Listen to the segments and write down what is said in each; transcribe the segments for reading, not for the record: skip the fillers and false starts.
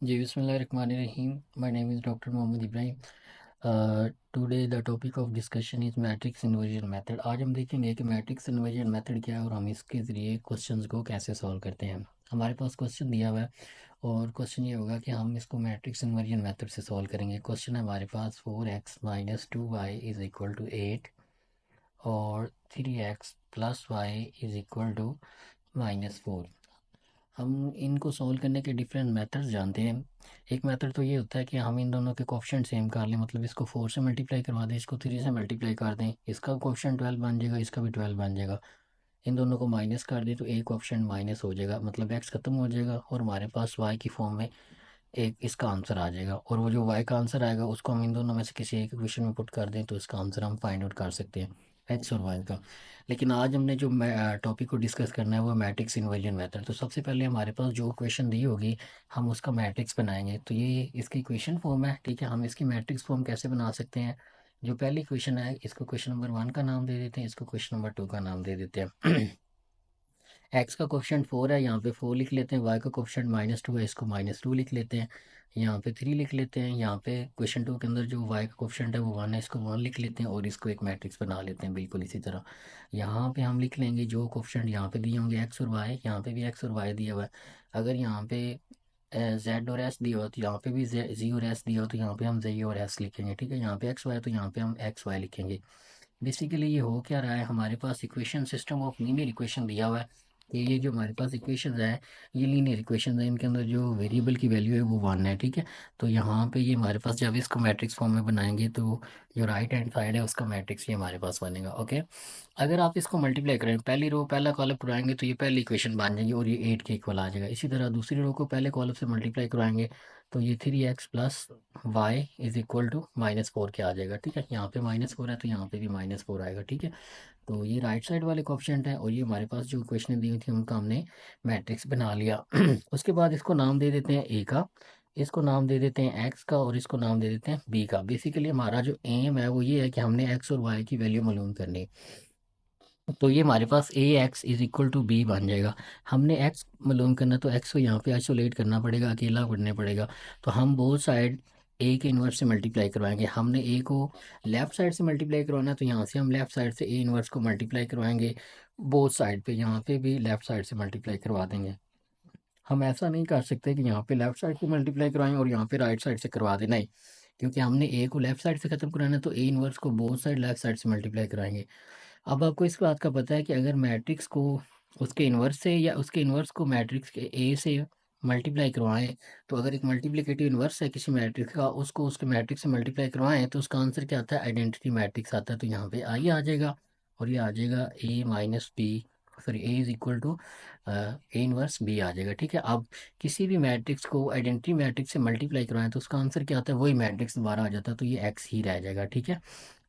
जी, बिस्मिल्लाहिर्रहमानिर्रहीम। My name is Dr. Mohammad Ibrahim. Today the topic of discussion is matrix inversion method. आज हम देखेंगे कि मैट्रिक्स इन्वर्जन मेथड क्या है और हम इसके ज़रिए क्वेश्चंस को कैसे सॉल्व करते हैं। हमारे पास क्वेश्चन दिया हुआ है और क्वेश्चन ये होगा कि हम इसको मैट्रिक्स इन्वर्जन मेथड से सॉल्व करेंगे। क्वेश्चन है हमारे पास 4x minus 2y is equal to 8 और 3x plus Y is equal to -4। हम इनको सॉल्व करने के डिफरेंट मेथड्स जानते हैं। एक मेथड तो ये होता है कि हम इन दोनों के कोफिशिएंट सेम कर लें, मतलब इसको 4 से मल्टीप्लाई करवा दें, इसको 3 से मल्टीप्लाई कर दें, इसका कोफिशिएंट 12 बन जाएगा, इसका भी 12 बन जाएगा। इन दोनों को माइनस कर दें तो एक कोफिशिएंट माइनस हो जाएगा, मतलब एक्स खत्म हो जाएगा और हमारे पास वाई की फॉर्म में एक इसका आंसर आ जाएगा। और वो जो वाई का आंसर आएगा उसको हम इन दोनों में से किसी एक इक्वेशन में पुट कर दें तो इसका आंसर हम फाइंड आउट कर सकते हैं, एक्स और वाई का। लेकिन आज हमने जो टॉपिक को डिस्कस करना है वो मैट्रिक्स इन्वर्जन मेथड। तो सबसे पहले हमारे पास जो इक्वेशन दी होगी हम उसका मैट्रिक्स बनाएंगे। तो ये इसकी इक्वेशन फॉर्म है, ठीक है। हम इसकी मैट्रिक्स फॉर्म कैसे बना सकते हैं? जो पहली इक्वेशन है इसको क्वेश्चन नंबर 1 का नाम दे देते हैं, इसको क्वेश्चन नंबर 2 का नाम दे देते हैं। एक्स का कोफिशिएंट 4 है, यहाँ पे 4 लिख लेते हैं। वाई का कोफिशिएंट -2 है, इसको -2 लिख लेते हैं। यहाँ पे 3 लिख लेते हैं। यहाँ पे क्वेश्चन 2 के अंदर जो वाई का कोफिशिएंट है वो 1 है, इसको 1 लिख लेते हैं और इसको एक मैट्रिक्स बना लेते हैं बिल्कुल इसी तरह। यहाँ पे हम लिख लेंगे जो कोफिशिएंट यहाँ पे दिए होंगे एक्स और वाई, यहाँ पे भी एक्स और वाई दिया हुआ है। अगर यहाँ पे जेड और एस दिया हो तो यहाँ पे भी जी और एस दिया हो तो यहाँ पे हम जी और एस लिखेंगे, ठीक है। यहाँ पे एक्स वाई तो यहाँ पे हम एक्स वाई लिखेंगे। बेसिकली ये हो क्या रहा है, हमारे पास equation system of linear equation दिया हुआ है कि ये जो हमारे पास इक्वेशन है ये लीनियर इक्वेशन है, इनके अंदर जो वेरिएबल की वैल्यू है वो 1 है, ठीक है। तो यहाँ पे ये हमारे पास जब इसको मैट्रिक्स फॉर्म में बनाएंगे तो जो राइट हैंड साइड है उसका मैट्रिक्स ये हमारे पास बनेगा, ओके। अगर आप इसको मल्टीप्लाई करें, पहली रो पहला कॉलम पुराएंगे तो ये पहली इक्वेशन बन जाएगी और ये 8 के इक्वल आ जाएगा। इसी तरह दूसरी रो को पहले कॉलम से मल्टीप्लाई करवाएंगे तो ये 3x plus Y is equal to -4 के आ जाएगा, ठीक है। यहाँ पे -4 है तो यहाँ पे भी -4 आएगा, ठीक है। तो ये राइट साइड वाले कोफिशिएंट है और ये हमारे पास जो इक्वेशन दी हुई थी उनका हमने मैट्रिक्स बना लिया। उसके बाद इसको नाम दे देते हैं ए का, इसको नाम दे देते हैं एक्स का और इसको नाम दे देते हैं बी का। बेसिकली हमारा जो एम है वो ये है कि हमने एक्स और वाई की वैल्यू मालूम करनी है। तो ये हमारे पास A X is equal to B बन जाएगा। हमने एक्स मालूम करना तो एक्स को यहाँ पे आइसोलेट करना पड़ेगा, अकेला पढ़ने पड़ेगा। तो हम बोथ साइड ए के इन्वर्स से मल्टीप्लाई करवाएंगे। हमने ए को लेफ्ट साइड से मल्टीप्लाई करवाना है तो यहाँ से हम लेफ्ट साइड से ए इन्वर्स को मल्टीप्लाई करवाएंगे बोथ साइड पे, यहाँ पे भी लेफ्ट साइड से मल्टीप्लाई करवा देंगे। हम ऐसा नहीं कर सकते कि यहाँ पे लेफ्ट साइड से मल्टीप्लाई करवाएं और यहाँ पे राइट साइड से करवा दें, नहीं। क्योंकि हमने ए को लेफ्ट साइड से खत्म कराना है तो ए इन्वर्स को बोथ साइड लेफ्ट साइड से मल्टीप्लाई कराएंगे। अब आपको इस बात का पता है कि अगर मैट्रिक्स को उसके इन्वर्स से या उसके इन्वर्स को मैट्रिक्स के ए से मल्टीप्लाई करवाएं, तो अगर एक मल्टीप्लिकेटिव इन्वर्स है किसी मैट्रिक्स का उसको उसके मैट्रिक्स से मल्टीप्लाई करवाएं तो उसका आंसर क्या आता है, आइडेंटिटी मैट्रिक्स आता है। तो यहाँ पे आई आ जाएगा और ये आ जाएगा A minus B, sorry A is equal to A inverse B आ जाएगा, ठीक है। अब किसी भी मैट्रिक्स को आइडेंटिटी मैट्रिक्स से मल्टीप्लाई करवाएं तो उसका आंसर क्या आता है, वही मैट्रिक्स दोबारा आ जाता है, तो ये एक्स ही रह जाएगा, ठीक है।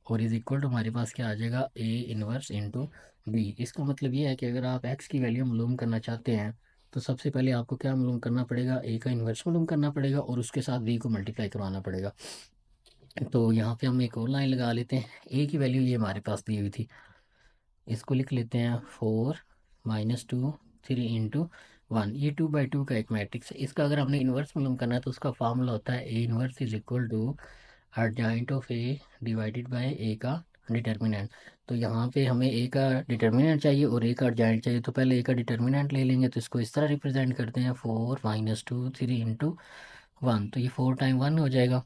और इज इक्वल टू हमारे पास क्या आ जाएगा, ए इनवर्स इंटू बी। इसका मतलब ये है कि अगर आप एक्स की वैल्यू मालूम करना चाहते हैं तो सबसे पहले आपको क्या मालूम करना पड़ेगा, ए का इन्वर्स मालूम करना पड़ेगा और उसके साथ बी को मल्टीप्लाई करवाना पड़ेगा। तो यहाँ पे हम एक और लाइन लगा लेते हैं। ए की वैल्यू ये हमारे पास दी हुई थी, इसको लिख लेते हैं 4 - 2 3 इंटू 1। ये 2/2 का एक मैट्रिक्स है। इसका अगर हमने इन्वर्स मालूम करना है तो उसका फार्मूला होता है A inverse is equal to adjoint of A divided by A का डिटर्मिनेंट। तो यहाँ पे हमें ए का डिटर्मिनेंट चाहिए और ए का अर्जाइंट चाहिए, तो पहले ए का डिटर्मिनेंट ले लेंगे। तो इसको इस तरह रिप्रेजेंट करते हैं 4 - 2 3 इंटू 1। तो ये 4 टाइम 1 हो जाएगा।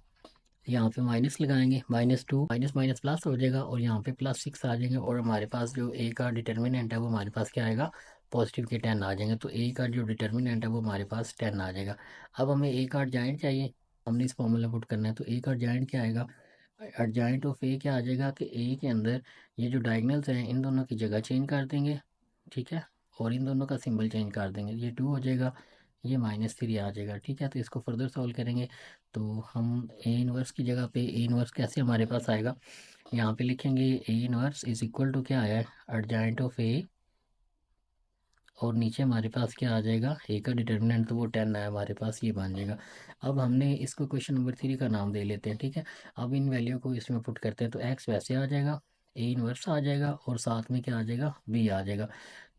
यहाँ पे माइनस लगाएंगे, -2 माइनस माइनस प्लस हो जाएगा और यहाँ पे +6 आ जाएंगे और हमारे पास जो ए का डिटर्मिनेंट है वो हमारे पास क्या आएगा, पॉजिटिव के 10 आ जाएंगे। तो ए का जो डिटर्मिनेंट है वो हमारे पास 10 आ जाएगा। अब हमें ए का अर्जाइंट चाहिए, हमने इस फॉर्मूला पुट करना है। तो ए का अर्जाइंट क्या आएगा, अर्जाइंट ऑफ ए क्या आ जाएगा कि ए के अंदर ये जो डायगनल्स हैं इन दोनों की जगह चेंज कर देंगे, ठीक है। और इन दोनों का सिंबल चेंज कर देंगे, ये 2 हो जाएगा, ये -3 आ जाएगा, ठीक है। तो इसको फर्दर सॉल्व करेंगे तो हम ए इनवर्स की जगह पे ए इनवर्स कैसे हमारे पास आएगा, यहाँ पे लिखेंगे A inverse is equal to क्या आया है, अर्जाइंट ऑफ ए, और नीचे हमारे पास क्या आ जाएगा, ए का डिटर्मिनेंट तो वो 10 है हमारे पास, ये बन जाएगा। अब हमने इसको क्वेश्चन नंबर 3 का नाम दे लेते हैं, ठीक है। अब इन वैल्यू को इसमें पुट करते हैं तो एक्स वैसे आ जाएगा, ए इनवर्स आ जाएगा और साथ में क्या आ जाएगा, बी आ जाएगा।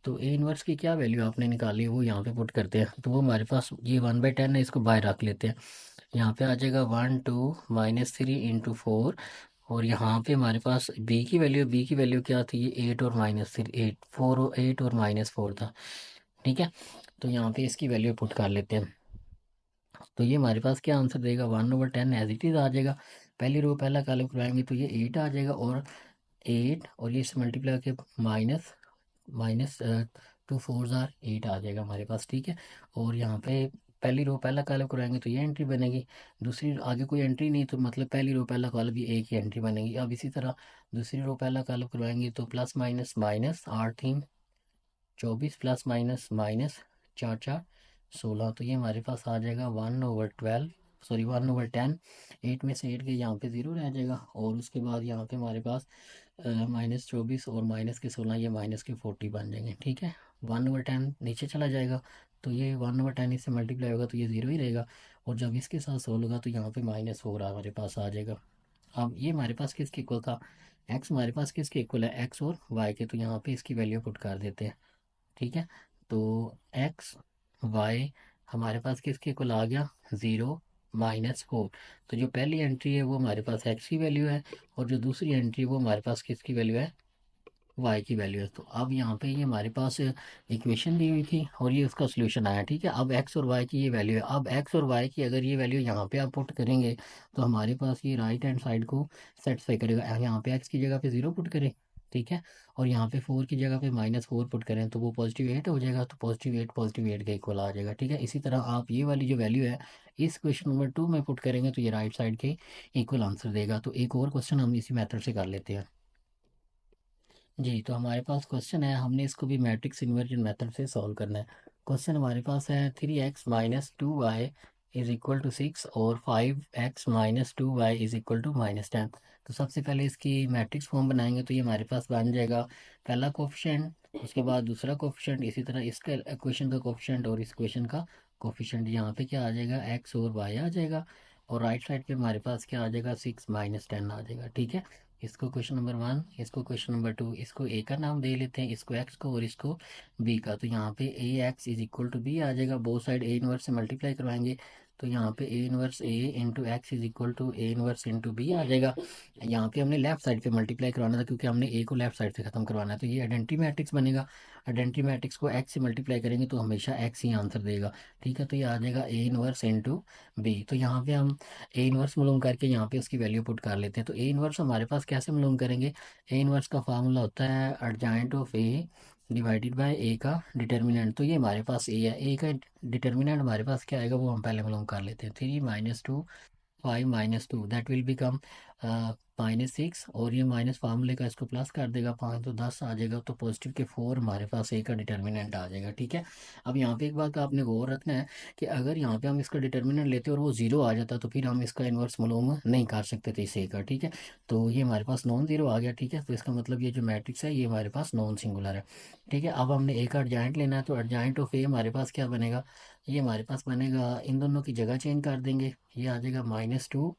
तो ए इनवर्स की क्या वैल्यू आपने निकाली वो यहाँ पे पुट करते हैं। तो वो हमारे पास ये 1/10 है, इसको बाहर रख लेते हैं। यहाँ पे आ जाएगा 1 2 -3 × 4। और यहाँ पे हमारे पास बी की वैल्यू क्या थी, ये 8 और -3, 8 और -4 था। ठीक है, तो यहाँ पे इसकी वैल्यू पुट कर लेते हैं। तो ये हमारे पास क्या आंसर देगा, 1/10 एज इट इज़ आ जाएगा। पहली रो पहला कॉलम करवाएंगे तो ये 8 आ जाएगा, और 8 और ये इससे मल्टीप्लाई के माइनस माइनस 2 4 8 आ जाएगा हमारे पास। ठीक है, और यहाँ पे पहली रो पहला कॉलम कराएंगे तो ये एंट्री बनेगी। दूसरी आगे कोई एंट्री नहीं, तो मतलब पहली रो पहला कॉलम भी एक ही एंट्री बनेगी। अब इसी तरह दूसरी रो पहला कॉलम करवाएंगे तो plus minus minus 8 3 24 plus minus minus 4 4 16। तो ये हमारे पास आ जाएगा 1/12, सॉरी 1/10। 8 में से 8 के यहाँ पे 0 रह जाएगा, और उसके बाद यहाँ पे हमारे पास -24 और माइनस के 16, ये माइनस के 40 बन जाएंगे। ठीक है, 1/10 नीचे चला जाएगा, तो ये 1/10 इससे मल्टीप्लाई होगा तो ये 0 ही रहेगा। और जब इसके साथ सोल्व होगा तो यहाँ पे -4 हमारे पास आ जाएगा। अब ये हमारे पास किसके इक्वल था, एक्स हमारे पास किसके इक्वल है, एक्स और वाई के। तो यहाँ पे इसकी वैल्यू पुट कर देते हैं। ठीक है, तो एक्स वाई हमारे पास किसके इक्वल आ गया, 0 -4। तो जो पहली एंट्री है वो हमारे पास एक्स की वैल्यू है, और जो दूसरी एंट्री है वो हमारे पास किसकी वैल्यू है, वाई की वैल्यू है। तो अब यहाँ पे ये हमारे पास इक्वेशन दी हुई थी और ये उसका सोल्यूशन आया। ठीक है, अब एक्स और वाई की ये वैल्यू है। अब एक्स और वाई की अगर ये वैल्यू यहाँ पे आप पुट करेंगे तो हमारे पास ये राइट हैंड साइड को सेटिस्फाई करेगा। यहाँ पे एक्स की जगह पे 0 पुट करें, ठीक है, और यहाँ पे 4 की जगह पे -4 पुट करें तो वो +8 हो जाएगा। तो +8 के इक्वल आ जाएगा। ठीक है, इसी तरह आप ये वाली जो वैल्यू है इस क्वेश्चन नंबर 2 में पुट करेंगे तो ये राइट साइड के इक्वल आंसर देगा। तो एक और क्वेश्चन हम इसी मेथड से कर लेते हैं। जी, तो हमारे पास क्वेश्चन है, हमने इसको भी मैट्रिक्स इन्वर्जन मेथड से सॉल्व करना है। क्वेश्चन हमारे पास है 3x - 2y = 6 और 5x - 2y = -10। तो सबसे पहले इसकी मैट्रिक्स फॉर्म बनाएंगे तो ये हमारे पास बन जाएगा पहला कोफिशिएंट, उसके बाद दूसरा कोफिशिएंट, इसी तरह इसका इक्वेशन का कोफिशिएंट और इस इक्वेशन का कोफिशिएंट। यहाँ पे क्या आ जाएगा, x और y आ जाएगा, और राइट साइड पे हमारे पास क्या आ जाएगा, 6 - 10 आ जाएगा। ठीक है, इसको क्वेश्चन नंबर 1, इसको क्वेश्चन नंबर 2, इसको ए का नाम दे लेते हैं, इसको एक्स को और इसको बी का। तो यहाँ पे AX = B आ जाएगा, बोथ साइड ए इनवर्स से मल्टीप्लाई करवाएंगे तो यहाँ पे A 1 A into X is equal to A 1 into B आ जाएगा। यहाँ पे हमने लेफ्ट साइड पे मल्टीप्लाई करवाना था क्योंकि हमने ए को लेफ्ट साइड से खत्म करवाना है, तो ये आइडेंटिटी मैट्रिक्स बनेगा। आइडेंटिटी मैट्रिक्स को एक्स से मल्टीप्लाई करेंगे तो हमेशा एक्स ही आंसर देगा। ठीक है, तो ये आ जाएगा A 1 इंटू बी। तो यहाँ पे हम ए इनवर्स मालूम करके यहाँ पे उसकी वैल्यू पुट कर लेते हैं। तो ए इनवर्स हमारे पास कैसे मालूम करेंगे, ए इनवर्स का फार्मूला होता है अर्जाइंट of A divided by A का डिटर्मिनेंट। तो ये हमारे पास ए है, ए का डिटर्मिनेंट हमारे पास क्या आएगा वो हम पहले मालूम कर लेते हैं। 3 - 2 5 - 2 दैट विल बिकम -6, और ये माइनस फार्मूले का इसको प्लस कर देगा, 5 तो 10 आ जाएगा। तो पॉजिटिव के 4 हमारे पास ए का डिटर्मिनेंट आ जाएगा। ठीक है, अब यहाँ पे एक बात का आपने गौर रखना है कि अगर यहाँ पे हम इसका डिटर्मिनेंट लेते और वो 0 आ जाता तो फिर हम इसका इन्वर्स मालूम नहीं कर सकते थे इस ए का। ठीक है, तो ये हमारे पास नॉन जीरो आ गया। ठीक है, तो इसका मतलब ये जो मैट्रिक्स है ये हमारे पास नॉन सिंगुलर है। ठीक है, अब हमने ए का अर्जाइंट लेना है, तो अर्जाइंट ऑफ ए हमारे पास क्या बनेगा, ये हमारे पास बनेगा, इन दोनों की जगह चेंज कर देंगे, ये आ जाएगा -2,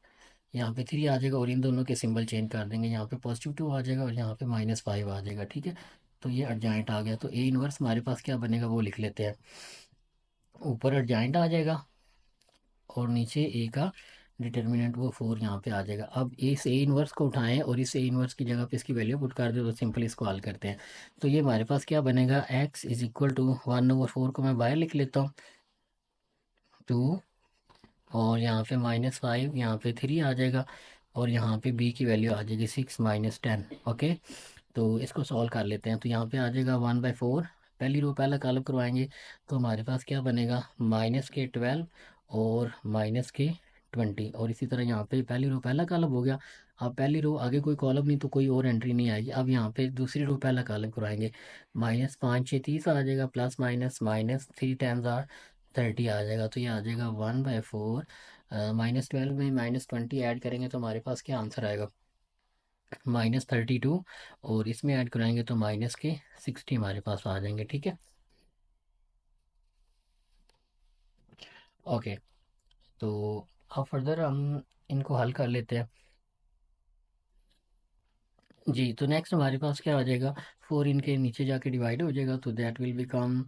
यहाँ पे 3 आ जाएगा, और इन दोनों के सिंबल चेंज कर देंगे, यहाँ पे +2 आ जाएगा और यहाँ पे -5 आ जाएगा। ठीक है, तो ये अर्जाइंट आ गया। तो ए इनवर्स हमारे पास क्या बनेगा वो लिख लेते हैं, ऊपर अर्जाइंट आ जाएगा और नीचे ए का डिटर्मिनेंट वो 4 यहाँ पे आ जाएगा। अब इस ए इनवर्स को उठाएं और इस ए इनवर्स की जगह पे इसकी वैल्यू पुट कर दे तो सिंपल इसको हल करते हैं। तो ये हमारे पास क्या बनेगा, x = 1/4 को मैं बाहर लिख लेता हूँ, 2, और यहाँ पे -5, यहाँ पे 3 आ जाएगा, और यहाँ पे b की वैल्यू आ जाएगी 6 - 10। ओके, तो इसको सॉल्व कर लेते हैं। तो यहाँ पे आ जाएगा 1/4, पहली रो पहला कॉलम करवाएंगे तो हमारे पास क्या बनेगा, -12 और -20, और इसी तरह यहाँ पे पहली रो पहला कॉलम हो गया। अब पहली रो आगे कोई कॉलम नहीं तो कोई और एंट्री नहीं आएगी। अब यहाँ पे दूसरी रो पहला कॉलम करवाएंगे, -5 6 30 आ जाएगा, प्लस माइनस माइनस 3 × 30 आ जाएगा। तो ये आ जाएगा 1/4, -12 में -20 ऐड करेंगे तो हमारे पास क्या आंसर आएगा, -32, और इसमें ऐड कराएंगे तो माइनस के 60 हमारे पास आ जाएंगे। ठीक है, ओके, तो अब फर्दर हम इनको हल कर लेते हैं। जी, तो नेक्स्ट हमारे पास क्या आ जाएगा, 4 इनके नीचे जाके डिवाइड हो जाएगा, तो दैट विल बिकम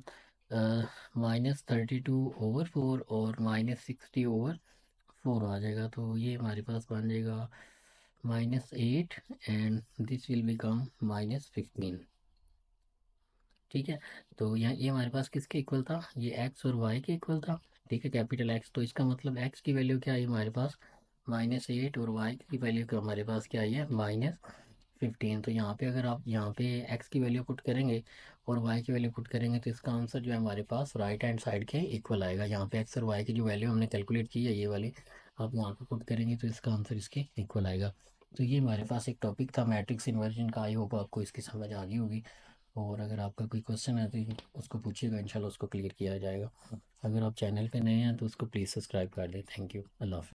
-32/4 और -60/4 आ जाएगा। तो ये हमारे पास बन जाएगा -8 एंड दिस विल बिकम -15। ठीक है, तो यहाँ ये हमारे पास किसके इक्वल था, ये एक्स और वाई के इक्वल था। ठीक है, कैपिटल एक्स, तो इसका मतलब एक्स की वैल्यू क्या आई हमारे पास -8 और वाई की वैल्यू का हमारे पास क्या आई है -15। तो यहाँ पे अगर आप यहाँ पे एक्स की वैल्यू पुट करेंगे और वाई की वैल्यू पुट करेंगे तो इसका आंसर जो है हमारे पास राइट हैंड साइड के इक्वल आएगा। यहाँ पे एक्स और वाई की जो वैल्यू हमने कैलकुलेट की है ये वाली, आप यहाँ पे पुट करेंगे तो इसका आंसर इसके इक्वल आएगा। तो ये हमारे पास एक टॉपिक था मैट्रिक्स इन्वर्जन का। आई होप आपको इसकी समझ आ गई होगी, और अगर आपका कोई क्वेश्चन है तो उसको पूछिएगा, इंशाल्लाह उसको क्लियर किया जाएगा। अगर आप चैनल पे नए हैं तो उसको प्लीज़ सब्सक्राइब कर दें। थैंक यू, अल्लाह हाफ़िज़।